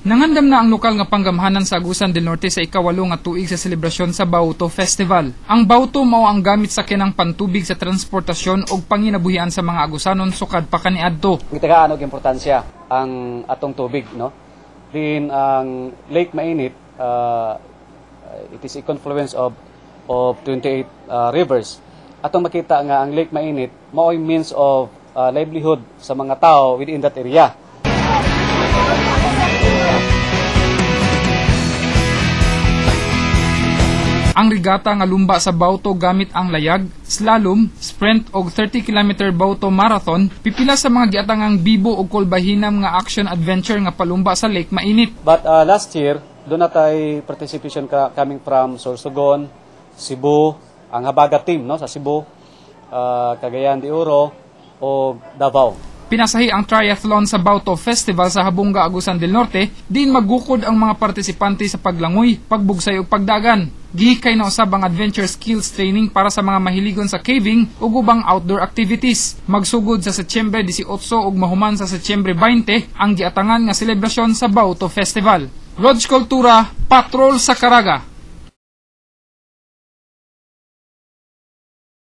Nangandam na ang lokal nga panggamhanan sa Agusan del Norte sa ikawalo nga tuig sa selebrasyon sa Bauto Festival. Ang Bauto mao ang gamit sa kinang pantubig sa transportasyon o panginabuhian sa mga Agusanon sukad pa kaniadto. Itagaan og importansya ang atong tubig, no? Din ang Lake Mainit, it is a confluence of 28 rivers. Atong makita nga ang Lake Mainit mao ay means of livelihood sa mga tao within that area. Ang regata nga lumba sa Bauto gamit ang layag, slalom, sprint og 30 km Bauto Marathon, pipila sa mga giatangang bibo o kolbahinam nga action-adventure nga palumba sa Lake Mainit. But last year, doon natay participation coming from Sorsogon, Cebu, ang Habaga team, no, sa Cebu, Cagayan de Oro o Davao. Pinasahi ang triathlon sa Bauto Festival sa Habunga, Agusan del Norte, diin magukod ang mga partisipante sa paglangoy, pagbugsay ug pagdagan. Gihikay na usab ang adventure skills training para sa mga mahiligon sa caving ug ubang outdoor activities. Magsugod sa Setyembre 18 ug mahuman sa Setyembre 20 ang giatangan nga selebrasyon sa Bauto Festival. Rog Kultura, Patrol sa Caraga.